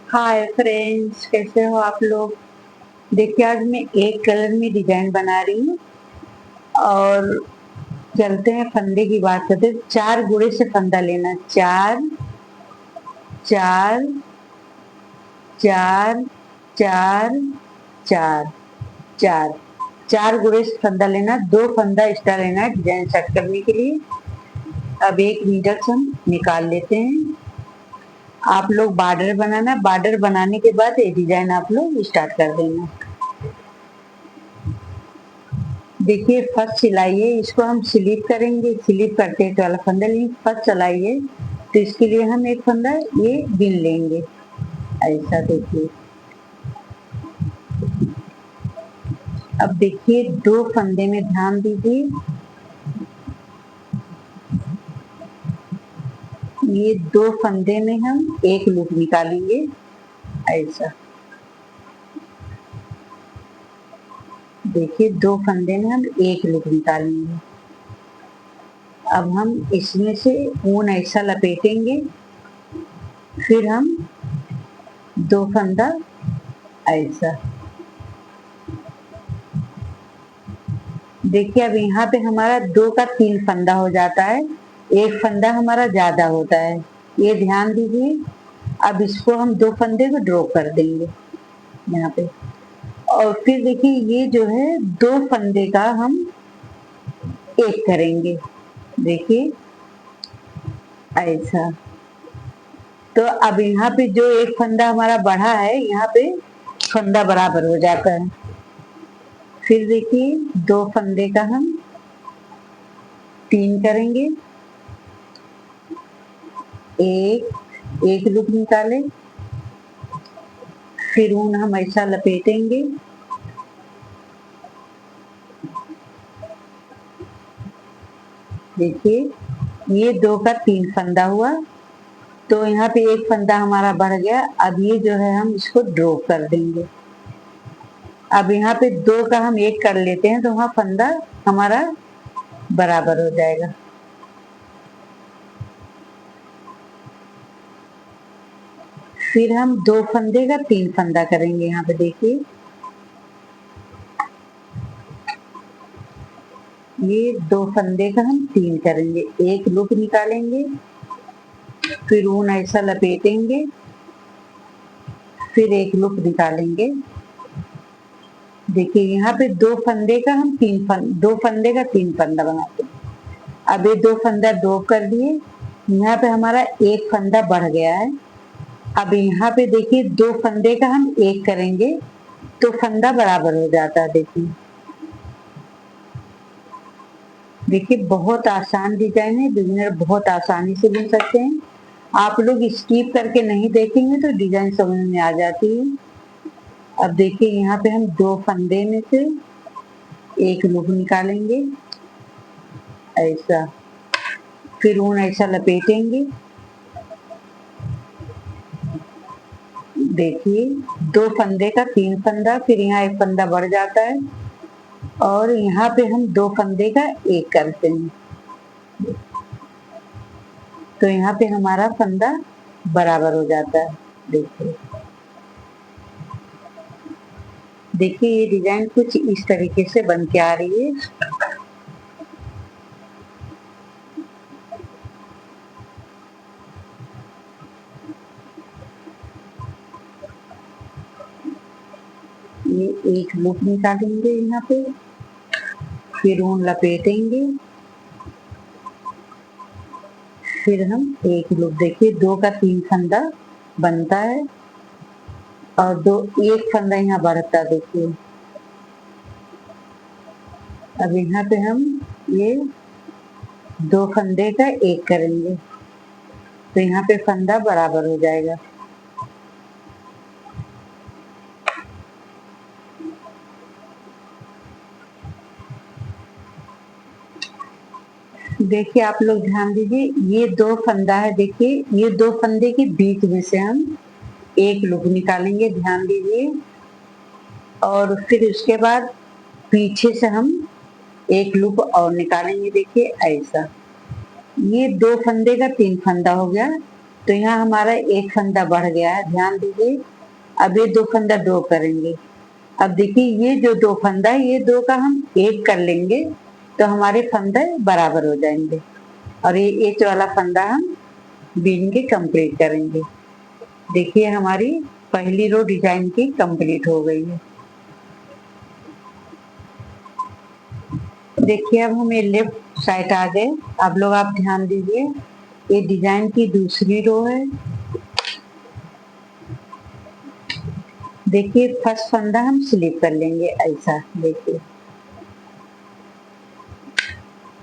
Hi friends, कैसे हो आप लोग। देखिए, आज मैं एक कलर में डिजाइन बना रही हूँ और चलते हैं फंदे की बात करते हैं। 4 गुणे से फंदा लेना। 4 4 4 4 4 4 4 गुणे से फंदा लेना। 2 फंदा एक्स्ट्रा लेना है डिजाइन सेट करने के लिए। अब एक नीडल से हम निकाल लेते हैं। आप लोग बॉर्डर बनाना, बॉर्डर बनाने के बाद ये डिजाइन आप लोग स्टार्ट कर देना। देखिए, फर्स्ट सिलाई है, इसको हम स्लिप करेंगे। स्लिप करते हैं तो वाला फंदा लेंगे। फर्स्ट सिलाई है तो इसके लिए हम एक फंदा ये बिन लेंगे। ऐसा देखिए। अब देखिए, 2 फंदे में ध्यान दीजिए। ये 2 फंदे में हम एक लूप निकालेंगे। ऐसा देखिए, 2 फंदे में हम एक लूप निकालेंगे। अब हम इसमें से ऊन ऐसा लपेटेंगे। फिर हम 2 फंदा ऐसा। देखिए, अब यहाँ पे हमारा 2 का 3 फंदा हो जाता है। एक फंदा हमारा ज्यादा होता है, ये ध्यान दीजिए। अब इसको हम 2 फंदे को ड्रॉ कर देंगे यहाँ पे। और फिर देखिए, ये जो है 2 फंदे का हम एक करेंगे। देखिए ऐसा। तो अब यहाँ पे जो एक फंदा हमारा बढ़ा है, यहाँ पे फंदा बराबर हो जाता है। फिर देखिए, 2 फंदे का हम 3 करेंगे। एक लूप निकाले। फिर ऊन हम ऐसा लपेटेंगे। देखिए, ये 2 का 3 फंदा हुआ, तो यहाँ पे एक फंदा हमारा बढ़ गया। अब ये जो है हम इसको ड्रॉ कर देंगे। अब यहाँ पे 2 का हम एक कर लेते हैं तो वहाँ फंदा हमारा बराबर हो जाएगा। फिर हम 2 फंदे का 3 फंदा करेंगे। यहाँ पे देखिए, ये 2 फंदे का हम 3 करेंगे। एक लूप निकालेंगे। फिर ऊन ऐसा लपेटेंगे। फिर एक लूप निकालेंगे। देखिए, यहाँ पे 2 फंदे का हम 2 फंदे का 3 फंदा बनाते हैं। अब ये 2 फंदा ड्रॉ कर दिए। यहाँ पे हमारा एक फंदा बढ़ गया है। अब यहाँ पे देखिए, 2 फंदे का हम एक करेंगे तो फंदा बराबर हो जाता है। देखिए, बहुत आसान डिजाइन है, बिगिनर बहुत आसानी से बुन सकते हैं। आप लोग स्किप करके नहीं देखेंगे तो डिजाइन समझ में आ जाती है। अब देखिए, यहाँ पे हम 2 फंदे में से एक लूप निकालेंगे ऐसा। फिर ऊन ऐसा लपेटेंगे। देखिए, 2 फंदे का 3 फंदा, फिर यहाँ एक फंदा बढ़ जाता है और यहाँ पे हम 2 फंदे का एक करते हैं, तो यहाँ पे हमारा फंदा बराबर हो जाता है। देखिए, ये डिजाइन कुछ इस तरीके से बन के आ रही है। ये एक लूप निकालेंगे यहाँ पे। फिर ऊन लपेटेंगे। फिर हम एक लूप, देखिए 2 का 3 फंदा बनता है और एक फंदा यहाँ बढ़ता। देखिए, अब यहाँ पे हम ये 2 फंदे का एक करेंगे तो यहाँ पे फंदा बराबर हो जाएगा। देखिए, आप लोग ध्यान दीजिए, ये 2 फंदा है। देखिए, ये 2 फंदे के बीच में से हम एक लूप निकालेंगे, ध्यान दीजिए। और फिर उसके बाद पीछे से हम एक लूप और निकालेंगे। देखिए ऐसा। ये 2 फंदे का 3 फंदा हो गया। तो यहाँ हमारा एक फंदा बढ़ गया है, ध्यान दीजिए। अब ये 2 फंदा ड्रॉ करेंगे। अब देखिए ये जो 2 फंदा है, ये 2 का हम एक कर लेंगे तो हमारे फंदे बराबर हो जाएंगे और ये एच वाला फंदा हम बीन के कंप्लीट करेंगे। देखिए हमारी पहली रो डिजाइन की कंप्लीट हो गई है। देखिए अब हमें लेफ्ट साइड आ गए। अब लोग आप ध्यान दीजिए, ये डिजाइन की दूसरी रो है। देखिए फर्स्ट फंदा हम स्लिप कर लेंगे ऐसा, देखिए।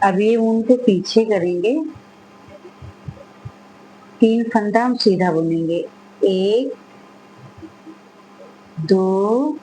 अब ये ऊन को पीछे करेंगे, 3 फंदा हम सीधा बुनेंगे, 1 2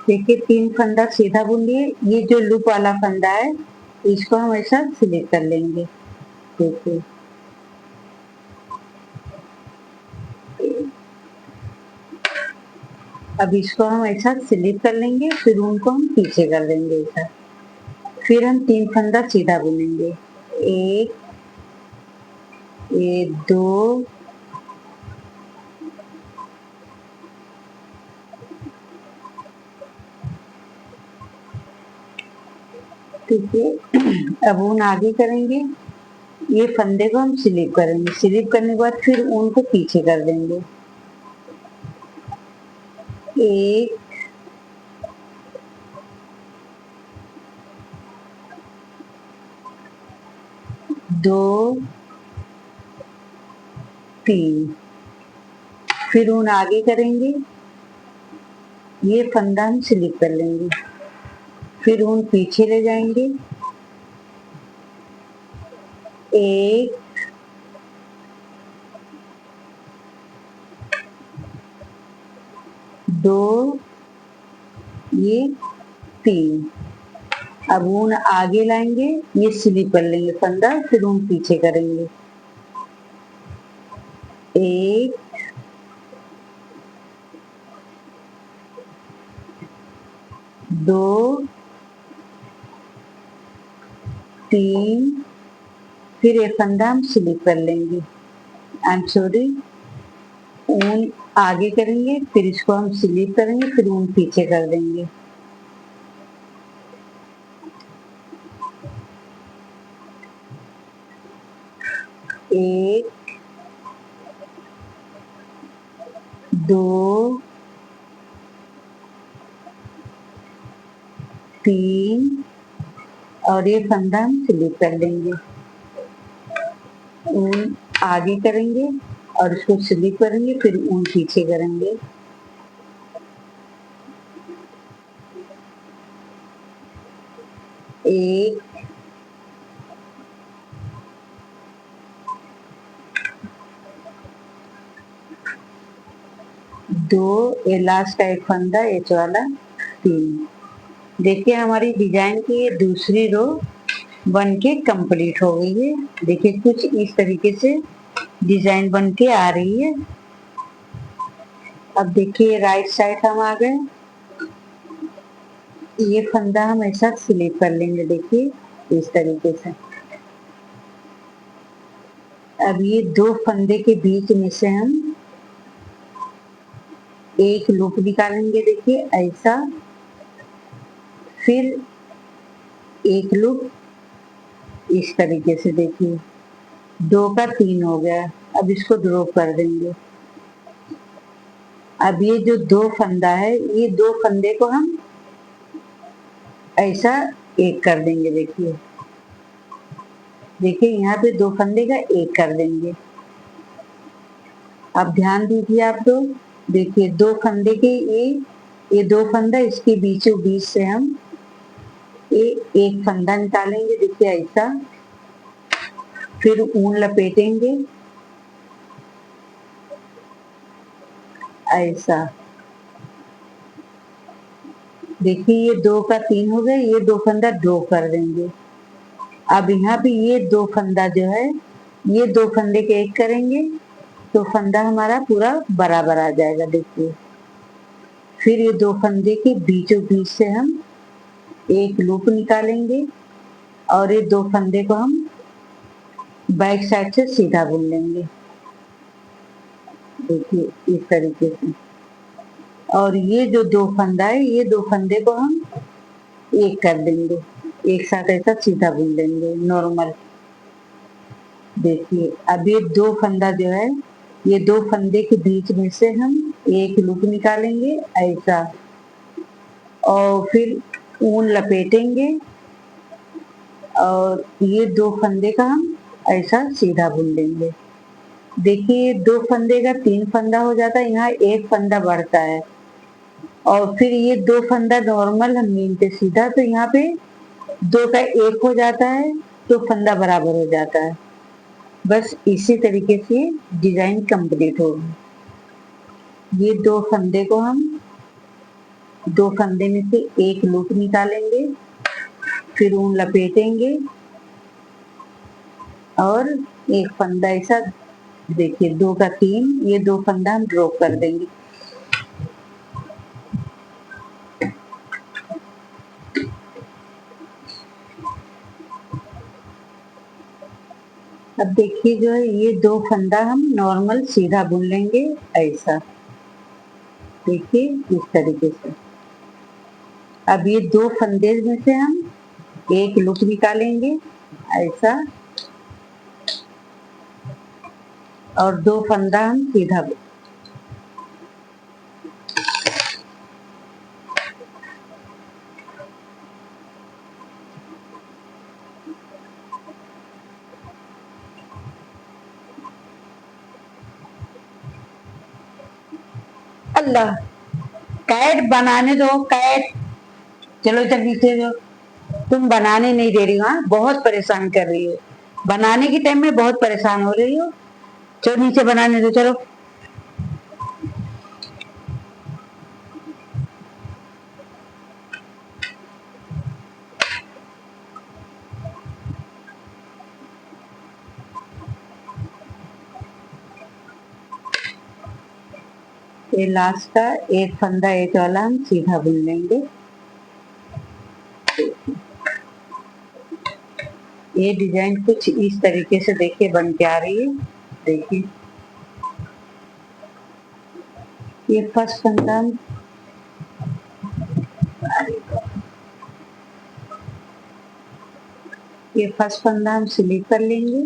देखिए 3 फंदा सीधा बुन लिए। ये जो लूप वाला फंदा है इसको हम ऐसा स्लिप कर लेंगे, देखिए। अब इसको हम ऐसा स्लिप कर लेंगे, फिर उनको हम पीछे कर देंगे ऐसा। फिर हम 3 फंदा सीधा बुनेंगे, 1 ये 2 ठीक है। अब ऊन आगे करेंगे, ये फंदे को हम स्लिप करेंगे, स्लिप करने के बाद फिर ऊन को पीछे कर देंगे, 1 2 3। फिर ऊन आगे करेंगे, ये फंदा हम स्लिप कर लेंगे, फिर ऊन पीछे ले जाएंगे, 1 2 ये 3। अब ऊन आगे लाएंगे, ये स्लिप कर लेंगे फंदा, फिर ऊन पीछे करेंगे, 1 2 3। फिर ये फंदा हम स्लिप कर लेंगे, आई एम सॉरी, ऊन आगे करेंगे, फिर इसको हम स्लिप करेंगे, फिर ऊन पीछे कर देंगे, 1 2 3 और ये फंदा हम स्लिप कर लेंगे, ऊन आगे करेंगे और इसको स्लिप करेंगे, फिर ऊन पीछे करेंगे, 1 2 ये लास्ट का एक फंदा एच वाला, 3। देखिए हमारी डिजाइन की ये दूसरी रो बन के कंप्लीट हो गई है। देखिए कुछ इस तरीके से डिजाइन बन के आ रही है। अब देखिए राइट साइड हम आ गए, ये फंदा हम ऐसा स्लिप कर लेंगे, देखिए इस तरीके से। अब ये 2 फंदे के बीच में से हम एक लूप निकालेंगे, देखिए ऐसा, फिर एक लूप इस तरीके से, देखिए 2 का 3 हो गया। अब इसको ड्रॉप कर देंगे। अब ये जो 2 फंदा है, ये 2 फंदे को हम ऐसा एक कर देंगे, देखिए। देखिए यहाँ पे 2 फंदे का एक कर देंगे। अब ध्यान दीजिए आप लोग, देखिए 2 फंदे के ये 2 फंदा, इसके बीचों बीच से हम ये एक फंदा निकालेंगे, देखिए ऐसा, फिर ऊन लपेटेंगे, ऐसा। देखिए ये 2 का 3 हो गए, ये 2 फंदा ड्रॉ कर देंगे। अब यहाँ पे ये 2 फंदा जो है, ये 2 फंदे के एक करेंगे तो फंदा हमारा पूरा बराबर आ जाएगा। देखिए फिर ये 2 फंदे के बीचों बीच से हम एक लूप निकालेंगे और ये 2 फंदे को हम बैक साइड से सीधा बुन लेंगे। देखिए इस तरीके से। और ये जो 2 फंदा है, ये 2 फंदे को हम एक कर देंगे, एक साथ ऐसा सीधा बुन लेंगे नॉर्मल। देखिए अब ये 2 फंदा जो है, ये 2 फंदे के बीच में से हम एक लूप निकालेंगे ऐसा, और फिर ऊन लपेटेंगे और ये 2 फंदे का हम ऐसा सीधा बुन लेंगे। देखिए 2 फंदे का 3 फंदा हो जाता है, यहाँ एक फंदा बढ़ता है और फिर ये 2 फंदा नॉर्मल हम बुनते सीधा, तो यहाँ पे 2 का 1 हो जाता है तो फंदा बराबर हो जाता है। बस इसी तरीके से डिजाइन कंप्लीट होगी। ये 2 फंदे को हम 2 फंदे में से एक लूप निकालेंगे, फिर ऊन लपेटेंगे और एक फंदा ऐसा, देखिए 2 का 3, ये 2 फंदा हम ड्रॉ कर देंगे। अब देखिए जो है, ये 2 फंदा हम नॉर्मल सीधा बुन लेंगे ऐसा। देखिए इस तरीके से। अब ये 2 फंदे में से हम एक लूप निकालेंगे ऐसा, और 2 फंदा हम सीधा बुन। अल्लाह, कैट बनाने दो कैट। चलो इधर नीचे जो, तुम बनाने नहीं दे रही हो, हाँ बहुत परेशान कर रही हो, बनाने के टाइम में बहुत परेशान हो रही हो। चलो नीचे बनाने दो चलो। ये लास्ट का एक फंदा एक वाला हम सीधा बुन लेंगे। ये डिजाइन कुछ इस तरीके से देखिए बन के आ रही है। देखिए ये फर्स्ट फंदा हम, ये फर्स्ट फंदा हम स्लीप कर लेंगे।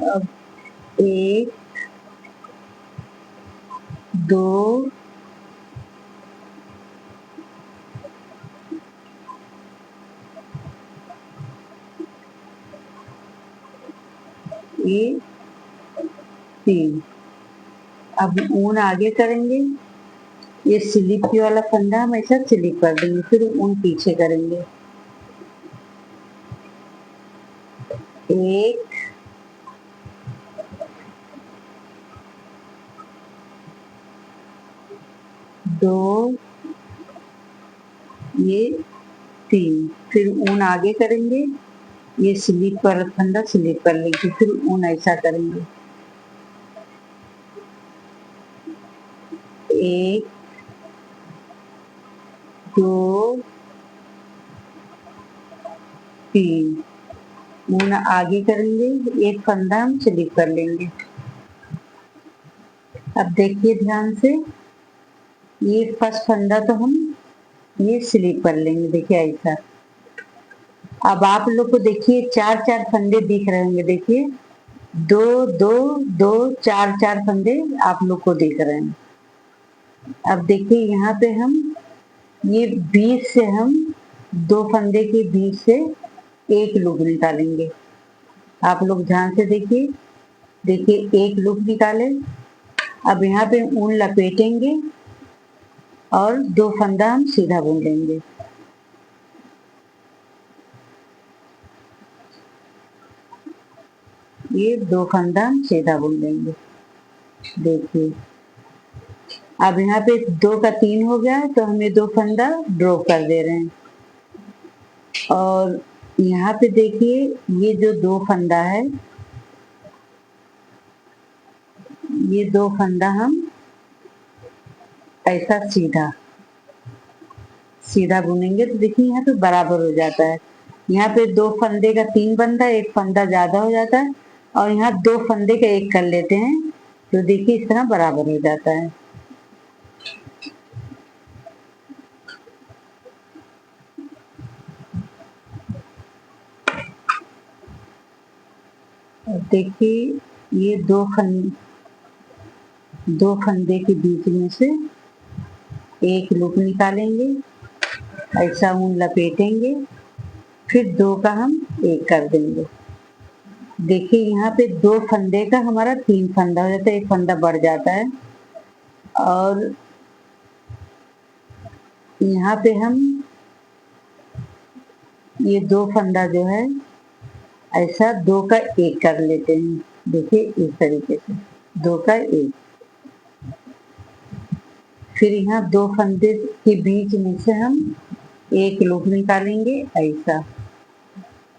अब 1 2 ये 3। अब ऊन आगे करेंगे, ये स्लीप वाला फंदा हम ऐसा स्लीप कर देंगे, फिर ऊन पीछे करेंगे। 1 2 ये 3, फिर ऊन आगे करेंगे, ये स्लीप वाला फंदा स्लीप कर लेंगे, फिर ऊन ऐसा करेंगे। 1 2 3, ऊन आगे करेंगे, एक फंदा हम स्लीप कर लेंगे। अब देखिए ध्यान से, ये फर्स्ट फंदा तो हम ये स्लीप कर लेंगे, देखिए ऐसा। अब आप लोग को देखिए 4-4 फंदे दिख रहे होंगे, देखिए 2-2-2 4-4 फंदे आप लोग को दिख रहे हैं। अब देखिए यहाँ पे हम ये बीच से हम 2 फंदे के बीच से एक लूप निकालेंगे। आप लोग ध्यान से देखिए, देखिए एक लूप निकाले। अब यहाँ पे ऊन लपेटेंगे और 2 फंदा हम सीधा बुन लेंगे। ये 2 फंदा हम सीधा बुन लेंगे। देखिए अब यहाँ पे 2 का 3 हो गया है, तो हम ये 2 फंदा ड्रॉ कर दे रहे हैं। और यहाँ पे देखिए ये जो 2 फंदा है, ये 2 फंदा हम ऐसा सीधा सीधा बुनेंगे तो देखिए यहाँ पे बराबर हो जाता है। यहाँ पे 2 फंदे का 3 बनता है, 1 फंदा ज्यादा हो जाता है, और यहाँ 2 फंदे का 1 कर लेते हैं, तो देखिए इस तरह बराबर हो जाता है। और देखिए ये 2 फंदे के बीच में से एक लूप निकालेंगे, ऐसा ऊन लपेटेंगे, फिर 2 का हम 1 कर देंगे। देखिए यहाँ पे 2 फंदे का हमारा 3 फंदा हो जाता है, 1 फंदा बढ़ जाता है। और यहाँ पे हम ये 2 फंदा जो है ऐसा 2 का 1 कर लेते हैं। देखिए इस तरीके से 2 का 1। फिर यहाँ 2 फंदे के बीच में से हम एक लूप निकालेंगे ऐसा,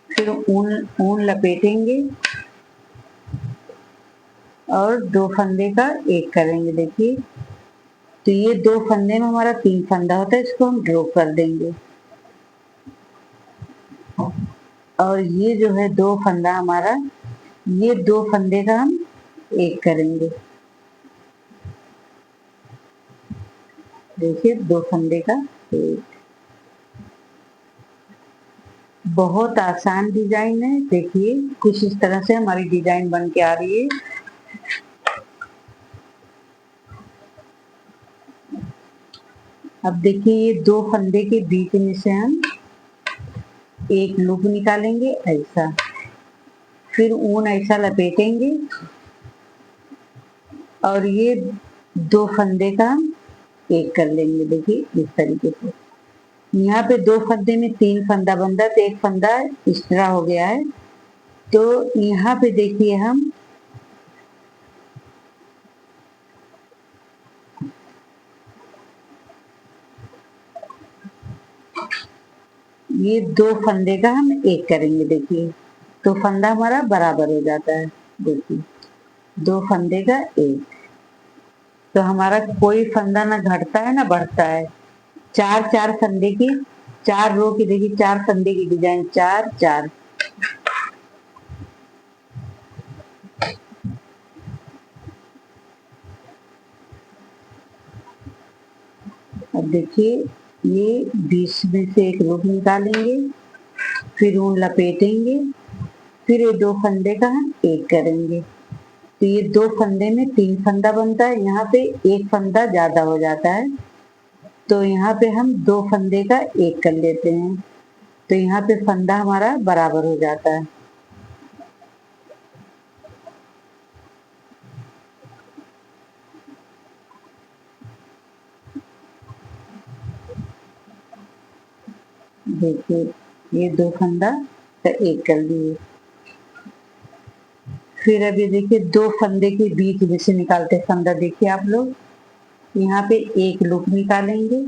फिर ऊन लपेटेंगे और 2 फंदे का 1 करेंगे। देखिए तो ये 2 फंदे में हमारा 3 फंदा होता है, इसको हम ड्रॉ कर देंगे। और ये जो है 2 फंदा हमारा, ये 2 फंदे का हम 1 करेंगे। देखिए 2 फंदे का 1। बहुत आसान डिजाइन है। देखिए कुछ इस तरह से हमारी डिजाइन बन के आ रही है। अब देखिए ये 2 फंदे के बीच में से हम एक लूप निकालेंगे ऐसा, फिर ऊन ऐसा लपेटेंगे और ये 2 फंदे का हम 1 कर लेंगे। देखिए इस तरीके से यहाँ पे 2 फंदे में 3 फंदा बनता है, तो 1 फंदा इस तरह हो गया है। तो यहाँ पे देखिए हम ये 2 फंदे का हम 1 करेंगे। देखिए तो फंदा हमारा बराबर हो जाता है। देखिए 2 फंदे का 1, तो हमारा कोई फंदा ना घटता है ना बढ़ता है। 4 फंदे की 4 रो की, देखिए 4 फंदे की डिजाइन 4 4। अब देखिए ये बीच में से एक लूप निकालेंगे, फिर ऊन लपेटेंगे, फिर ये 2 फंदे का हम 1 करेंगे। तो ये 2 फंदे में 3 फंदा बनता है, यहाँ पे 1 फंदा ज्यादा हो जाता है, तो यहाँ पे हम 2 फंदे का 1 कर लेते हैं, तो यहाँ पे फंदा हमारा बराबर हो जाता है। देखिए ये 2 फंदा का 1 कर लिए। फिर अभी देखिए 2 फंदे के बीच में से निकालते फंदा, देखिए आप लोग यहाँ पे एक लूप निकालेंगे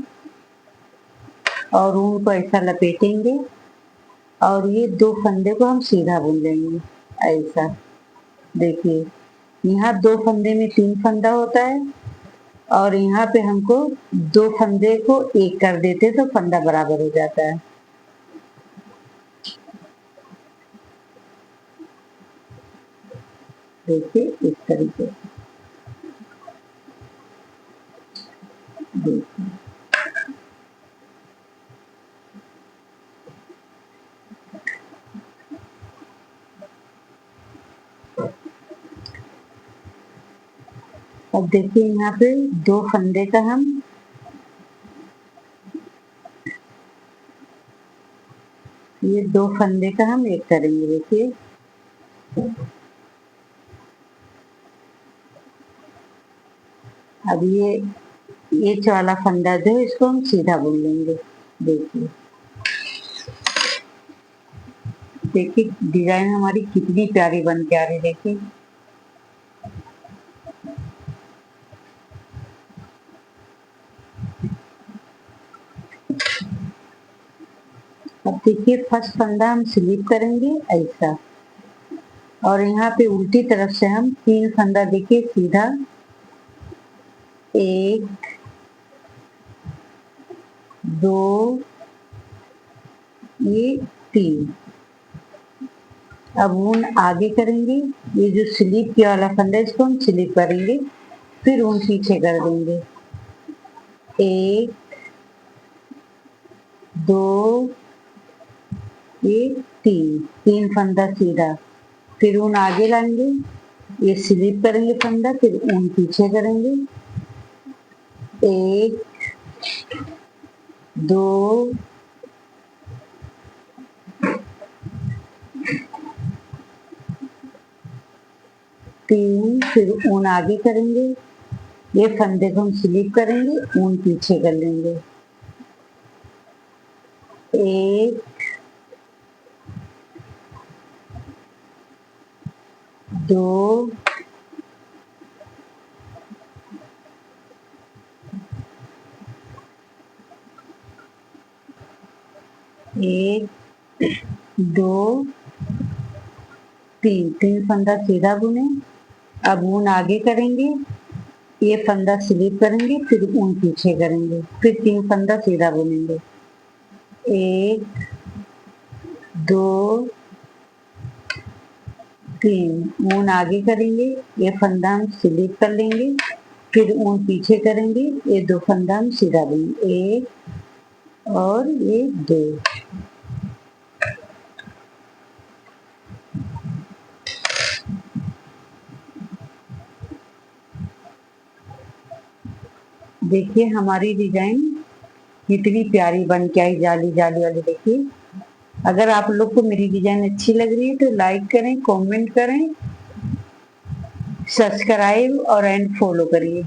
और ऊन को ऐसा लपेटेंगे और ये 2 फंदे को हम सीधा बुन लेंगे ऐसा। देखिए यहाँ 2 फंदे में 3 फंदा होता है, और यहाँ पे हमको 2 फंदे को 1 कर देते तो फंदा बराबर हो जाता है। देखिए इस तरीके से देखिए। अब देखिए यहाँ पे 2 फंदे का हम ये 2 फंदे का हम 1 करेंगे। देखिए अब ये वाला फंदा जो है इसको हम सीधा बुन लेंगे। देखिए देखिए डिजाइन हमारी कितनी प्यारी बन के आ रही, देखिए। अब देखिए फर्स्ट फंदा हम स्लिप करेंगे ऐसा, और यहाँ पे उल्टी तरफ से हम 3 फंदा देखिए सीधा, 1 2 ये 3। अब ऊन आगे करेंगे, ये जो स्लिप के वाला फंदा है इसको हम स्लिप करेंगे, फिर ऊन पीछे कर देंगे, 1 2 ये 3 फंदा सीधा, फिर ऊन आगे लाएंगे, ये स्लिप करेंगे फंदा, फिर ऊन पीछे करेंगे, 1 2 3, फिर ऊन आगे करेंगे, ये फंदे को हम स्लिप करेंगे, ऊन पीछे कर लेंगे, 1 2 1 2 3 फंदा सीधा बुने। अब ऊन आगे करेंगे, ये फंदा स्लिप करेंगे, फिर ऊन पीछे करेंगे, फिर 3 फंदा सीधा बुनेंगे, 1 2 3 ऊन आगे करेंगे, ये फंदा हम स्लिप कर लेंगे, फिर ऊन पीछे करेंगे, ये 2 फंदा हम सीधा देंगे, 1 और ये 2। देखिए हमारी डिजाइन कितनी प्यारी बन के आई, जाली जाली वाली, देखिए। अगर आप लोग को मेरी डिजाइन अच्छी लग रही है तो लाइक करें, कमेंट करें, सब्सक्राइब और एंड फॉलो करिए।